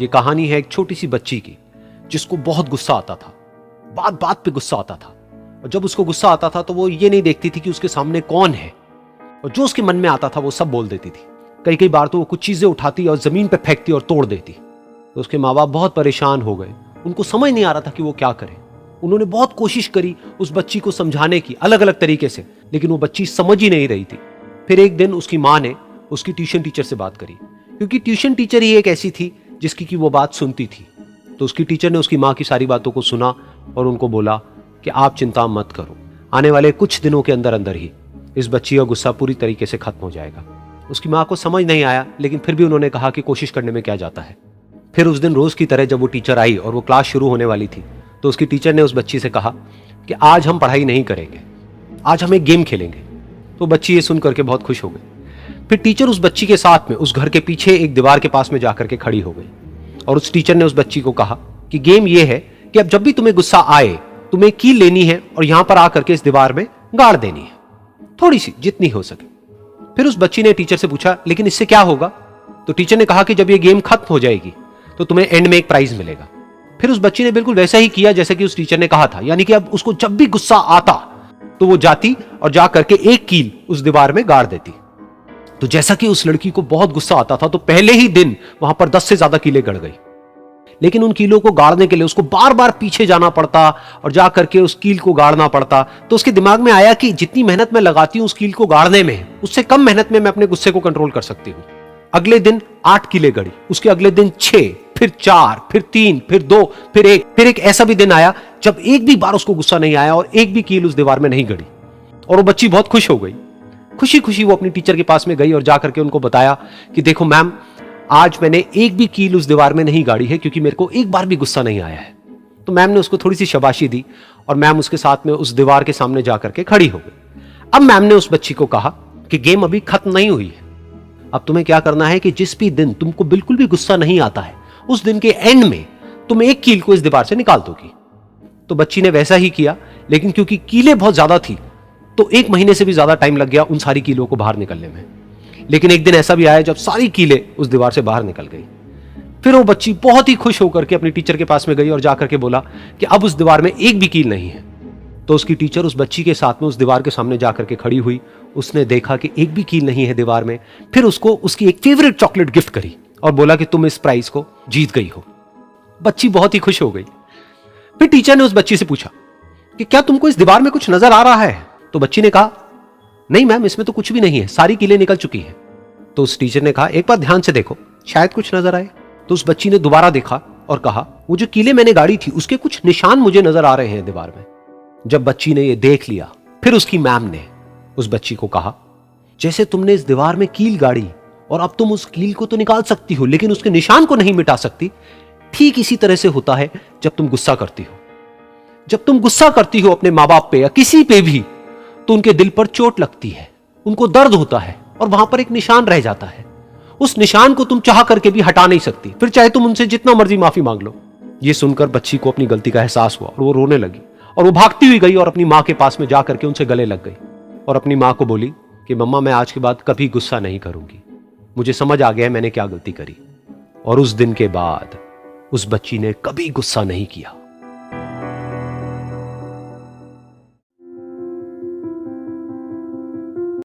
ये कहानी है एक छोटी सी बच्ची की जिसको बहुत गुस्सा आता था, बात बात पे गुस्सा आता था। और जब उसको गुस्सा आता था तो वो ये नहीं देखती थी कि उसके सामने कौन है, और जो उसके मन में आता था वो सब बोल देती थी। कई कई बार तो वो कुछ चीजें उठाती और जमीन पे फेंकती और तोड़ देती। तो उसके माँ बाप बहुत परेशान हो गए, उनको समझ नहीं आ रहा था कि वो क्या करे। उन्होंने बहुत कोशिश करी उस बच्ची को समझाने की अलग अलग तरीके से, लेकिन वो बच्ची समझ ही नहीं रही थी। फिर एक दिन उसकी माँ ने उसकी ट्यूशन टीचर से बात करी, क्योंकि ट्यूशन टीचर ही एक ऐसी थी जिसकी की वो बात सुनती थी। तो उसकी टीचर ने उसकी माँ की सारी बातों को सुना और उनको बोला कि आप चिंता मत करो, आने वाले कुछ दिनों के अंदर अंदर ही इस बच्ची का गुस्सा पूरी तरीके से खत्म हो जाएगा। उसकी माँ को समझ नहीं आया, लेकिन फिर भी उन्होंने कहा कि कोशिश करने में क्या जाता है। फिर उस दिन रोज की तरह जब वो टीचर आई और वो क्लास शुरू होने वाली थी, तो उसकी टीचर ने उस बच्ची से कहा कि आज हम पढ़ाई नहीं करेंगे, आज हम एक गेम खेलेंगे। तो बच्ची ये सुन करके बहुत खुश हो गई। फिर टीचर उस बच्ची के साथ में उस घर के पीछे एक दीवार के पास में जाकर के खड़ी हो गई, और उस टीचर ने उस बच्ची को कहा कि गेम ये है कि अब जब भी तुम्हें गुस्सा आए, तुम्हें कील लेनी है और यहां पर आकर के इस दीवार में गाड़ देनी है, थोड़ी सी, जितनी हो सके। फिर उस बच्ची ने टीचर से पूछा, लेकिन इससे क्या होगा? तो टीचर ने कहा कि जब ये गेम खत्म हो जाएगी तो तुम्हें एंड में एक प्राइज मिलेगा। फिर उस बच्ची ने बिल्कुल वैसा ही किया जैसे कि उस टीचर ने कहा था, यानी कि अब उसको जब भी गुस्सा आता तो वो जाती और जा करके एक कील उस दीवार में गाड़ देती। तो जैसा कि उस लड़की को बहुत गुस्सा आता था, तो पहले ही दिन वहां पर 10 से ज्यादा कीलें गड़ गई। लेकिन उन कीलों को गाड़ने के लिए उसको बार बार पीछे जाना पड़ता और जा करके उस कील को गाड़ना पड़ता। तो उसके दिमाग में आया कि जितनी मेहनत मैं लगाती हूं उस कील को गाड़ने में, उससे कम मेहनत में मैं अपने गुस्से को कंट्रोल कर सकती हूं। अगले दिन 8 कीलें गड़ी, उसके अगले दिन 6, फिर 4, फिर 3, फिर 2, फिर 1। फिर एक ऐसा भी दिन आया जब एक भी बार उसको गुस्सा नहीं आया और एक भी कील उस दीवार में नहीं गड़ी, और वो बच्ची बहुत खुश हो गई। खुशी खुशी वो अपनी टीचर के पास में गई और जाकर के उनको बताया कि देखो मैम, आज मैंने एक भी कील उस दीवार में नहीं गाड़ी है, क्योंकि मेरे को एक बार भी गुस्सा नहीं आया है। तो मैम ने उसको थोड़ी सी शाबाशी दी और मैम उसके साथ में उस दीवार के सामने जाकर के खड़ी हो गई। अब मैम ने उस बच्ची को कहा कि गेम अभी खत्म नहीं हुई है, अब तुम्हें क्या करना है कि जिस भी दिन तुमको बिल्कुल भी गुस्सा नहीं आता है, उस दिन के एंड में तुम एक कील को इस दीवार से निकाल दोगी। तो बच्ची ने वैसा ही किया, लेकिन क्योंकि कीलें बहुत ज्यादा थी तो 1 महीने से भी ज्यादा टाइम लग गया उन सारी कीलों को बाहर निकलने में। लेकिन एक दिन ऐसा भी आया जब सारी कीलें उस दीवार से बाहर निकल गई। फिर वो बच्ची बहुत ही खुश होकर के अपनी टीचर के पास में गई और जाकर के बोला कि अब उस दीवार में एक भी कील नहीं है। तो उसकी टीचर उस बच्ची के साथ में उस दीवार के सामने जाकर के खड़ी हुई। उसने देखा कि एक भी कील नहीं है दीवार में। फिर उसको उसकी एक फेवरेट चॉकलेट गिफ्ट करी और बोला कि तुम इस प्राइज को जीत गई हो। बच्ची बहुत ही खुश हो गई। फिर टीचर ने उस बच्ची से पूछा कि क्या तुमको इस दीवार में कुछ नजर आ रहा है? तो बच्ची ने कहा, नहीं मैम, इसमें तो कुछ भी नहीं है, सारी कीलें निकल चुकी हैं। तो उस टीचर ने कहा, एक बार ध्यान से देखो, शायद कुछ नजर आए। तो उस बच्ची ने दोबारा देखा और कहा, वो जो कीलें मैंने गाड़ी थी उसके कुछ निशान मुझे नजर आ रहे हैं दीवार में। जब बच्ची ने ये देख लिया, फिर उसकी मैम ने उस बच्ची को कहा, जैसे तुमने इस दीवार में कील गाड़ी और अब तुम उस कील को तो निकाल सकती हो लेकिन उसके निशान को नहीं मिटा सकती, ठीक इसी तरह से होता है जब तुम गुस्सा करती हो। जब तुम गुस्सा करती हो अपने माँ बाप पे या किसी पे भी, तो उनके दिल पर चोट लगती है, उनको दर्द होता है और वहां पर एक निशान रह जाता है। उस निशान को तुम चाह करके भी हटा नहीं सकती, फिर चाहे तुम उनसे जितना मर्जी माफी मांग लो। ये सुनकर बच्ची को अपनी गलती का एहसास हुआ और वो रोने लगी और वो भागती हुई गई और अपनी माँ के पास में जाकर के उनसे गले लग गई और अपनी माँ को बोली कि मम्मा, मैं आज के बाद कभी गुस्सा नहीं करूंगी, मुझे समझ आ गया है मैंने क्या गलती करी। और उस दिन के बाद उस बच्ची ने कभी गुस्सा नहीं किया।